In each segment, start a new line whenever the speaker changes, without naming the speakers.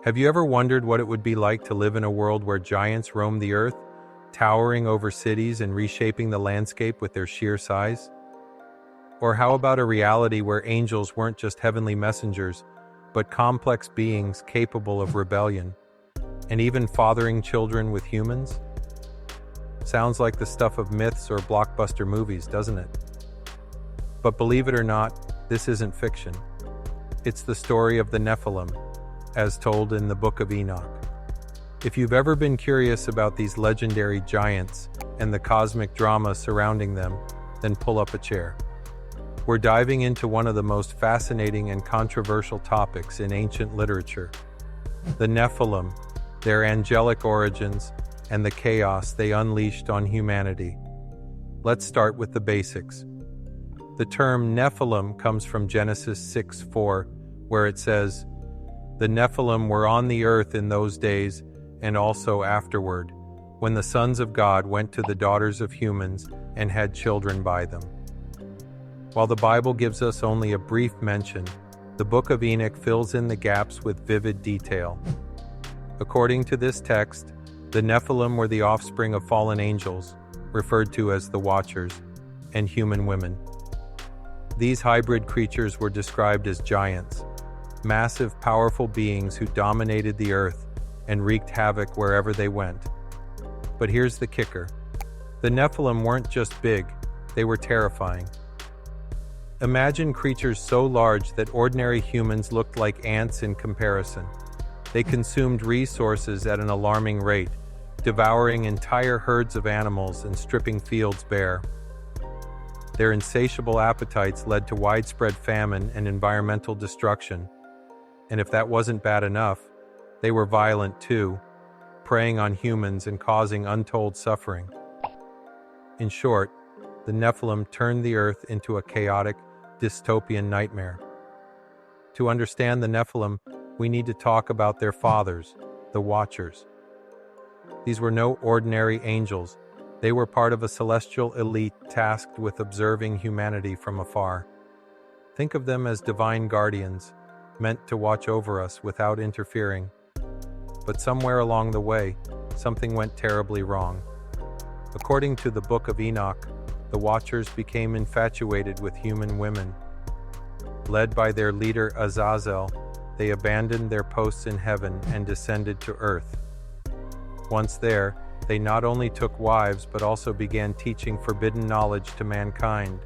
Have you ever wondered what it would be like to live in a world where giants roam the earth, towering over cities and reshaping the landscape with their sheer size? Or how about a reality where angels weren't just heavenly messengers, but complex beings capable of rebellion, and even fathering children with humans? Sounds like the stuff of myths or blockbuster movies, doesn't it? But believe it or not, this isn't fiction. It's the story of the Nephilim, as told in the Book of Enoch. If you've ever been curious about these legendary giants and the cosmic drama surrounding them, then pull up a chair. We're diving into one of the most fascinating and controversial topics in ancient literature: the Nephilim, their angelic origins, and the chaos they unleashed on humanity. Let's start with the basics. The term Nephilim comes from Genesis 6:4, where it says, "The Nephilim were on the earth in those days, and also afterward, when the sons of God went to the daughters of humans and had children by them." While the Bible gives us only a brief mention, the Book of Enoch fills in the gaps with vivid detail. According to this text, the Nephilim were the offspring of fallen angels, referred to as the Watchers, and human women. These hybrid creatures were described as giants, massive, powerful beings who dominated the earth and wreaked havoc wherever they went. But here's the kicker. The Nephilim weren't just big, they were terrifying. Imagine creatures so large that ordinary humans looked like ants in comparison. They consumed resources at an alarming rate, devouring entire herds of animals and stripping fields bare. Their insatiable appetites led to widespread famine and environmental destruction. And if that wasn't bad enough, they were violent too, preying on humans and causing untold suffering. In short, the Nephilim turned the earth into a chaotic, dystopian nightmare. To understand the Nephilim, we need to talk about their fathers, the Watchers. These were no ordinary angels. They were part of a celestial elite tasked with observing humanity from afar. Think of them as divine guardians, meant to watch over us without interfering. But somewhere along the way, something went terribly wrong. According to the Book of Enoch, the Watchers became infatuated with human women. Led by their leader Azazel, they abandoned their posts in heaven and descended to earth. Once there, they not only took wives but also began teaching forbidden knowledge to mankind.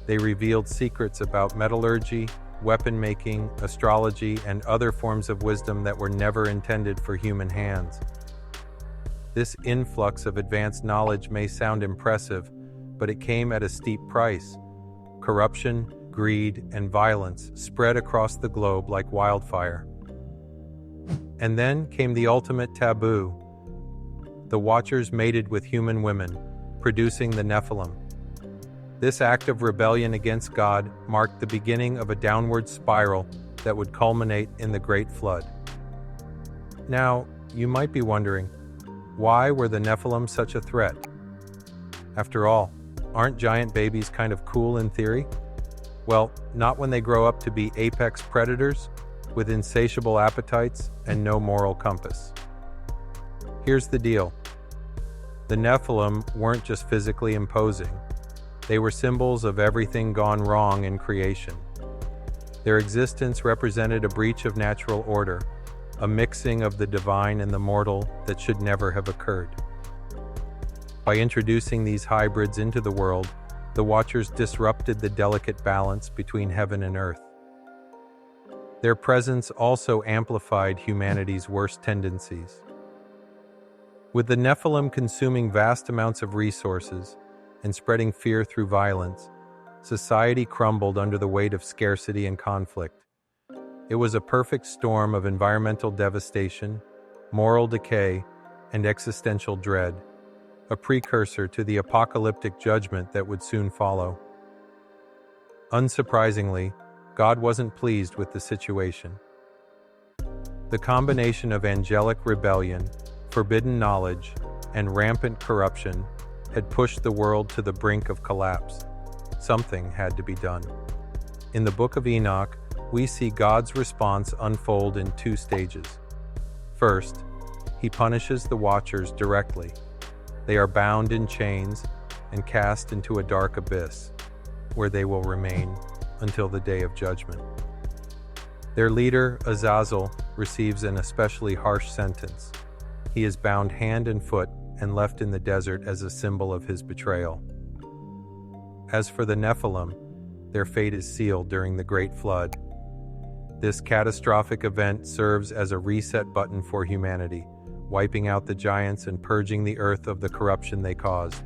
They revealed secrets about metallurgy, weapon making, astrology, and other forms of wisdom that were never intended for human hands. This influx of advanced knowledge may sound impressive, but it came at a steep price. Corruption, greed, and violence spread across the globe like wildfire. And then came the ultimate taboo. The Watchers mated with human women, producing the Nephilim. This act of rebellion against God marked the beginning of a downward spiral that would culminate in the Great Flood. Now, you might be wondering, why were the Nephilim such a threat? After all, aren't giant babies kind of cool in theory? Well, not when they grow up to be apex predators with insatiable appetites and no moral compass. Here's the deal. The Nephilim weren't just physically imposing. They were symbols of everything gone wrong in creation. Their existence represented a breach of natural order, a mixing of the divine and the mortal that should never have occurred. By introducing these hybrids into the world, the Watchers disrupted the delicate balance between heaven and earth. Their presence also amplified humanity's worst tendencies. With the Nephilim consuming vast amounts of resources and spreading fear through violence, society crumbled under the weight of scarcity and conflict. It was a perfect storm of environmental devastation, moral decay, and existential dread, a precursor to the apocalyptic judgment that would soon follow. Unsurprisingly, God wasn't pleased with the situation. The combination of angelic rebellion, forbidden knowledge, and rampant corruption had pushed the world to the brink of collapse. Something had to be done. In the Book of Enoch, we see God's response unfold in two stages. First, he punishes the watchers directly. They are bound in chains and cast into a dark abyss, where they will remain until the day of judgment. Their leader, Azazel, receives an especially harsh sentence. He is bound hand and foot and left in the desert as a symbol of his betrayal. As for the Nephilim, their fate is sealed during the Great Flood. This catastrophic event serves as a reset button for humanity, wiping out the giants and purging the earth of the corruption they caused.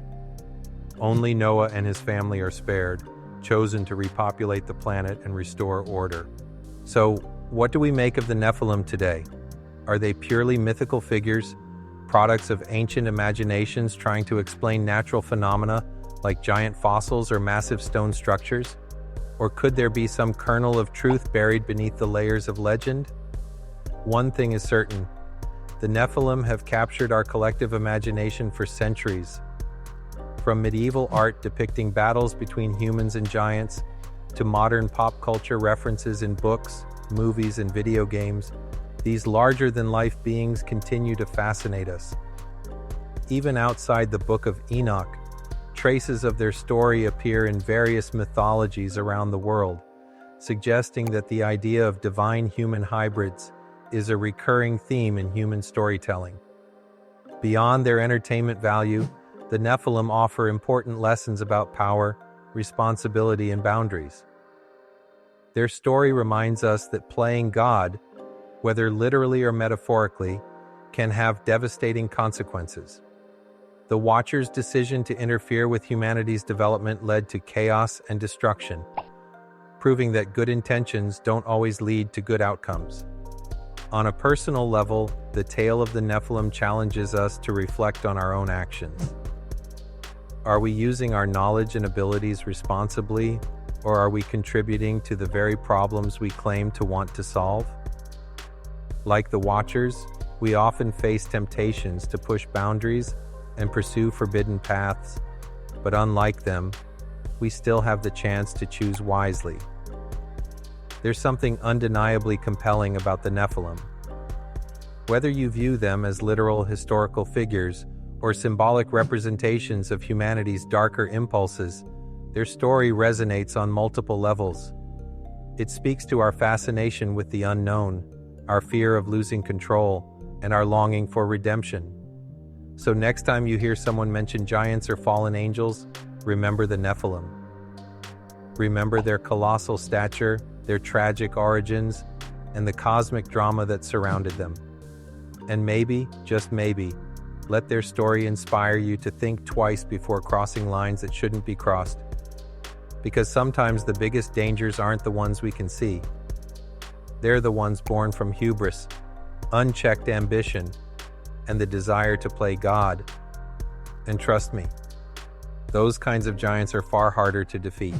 Only Noah and his family are spared, chosen to repopulate the planet and restore order. So, what do we make of the Nephilim today? Are they purely mythical figures, products of ancient imaginations trying to explain natural phenomena like giant fossils or massive stone structures? Or could there be some kernel of truth buried beneath the layers of legend? One thing is certain: the Nephilim have captured our collective imagination for centuries. From medieval art depicting battles between humans and giants, to modern pop culture references in books, movies, and video games, these larger-than-life beings continue to fascinate us. Even outside the Book of Enoch, traces of their story appear in various mythologies around the world, suggesting that the idea of divine-human hybrids is a recurring theme in human storytelling. Beyond their entertainment value, the Nephilim offer important lessons about power, responsibility, and boundaries. Their story reminds us that playing God, whether literally or metaphorically, can have devastating consequences. The Watchers' decision to interfere with humanity's development led to chaos and destruction, proving that good intentions don't always lead to good outcomes. On a personal level, the tale of the Nephilim challenges us to reflect on our own actions. Are we using our knowledge and abilities responsibly, or are we contributing to the very problems we claim to want to solve? Like the Watchers, we often face temptations to push boundaries and pursue forbidden paths, but unlike them, we still have the chance to choose wisely. There's something undeniably compelling about the Nephilim. Whether you view them as literal historical figures or symbolic representations of humanity's darker impulses, their story resonates on multiple levels. It speaks to our fascination with the unknown, our fear of losing control, and our longing for redemption. So next time you hear someone mention giants or fallen angels, remember the Nephilim. Remember their colossal stature, their tragic origins, and the cosmic drama that surrounded them. And maybe, just maybe, let their story inspire you to think twice before crossing lines that shouldn't be crossed. Because sometimes the biggest dangers aren't the ones we can see. They're the ones born from hubris, unchecked ambition, and the desire to play God. And trust me, those kinds of giants are far harder to defeat.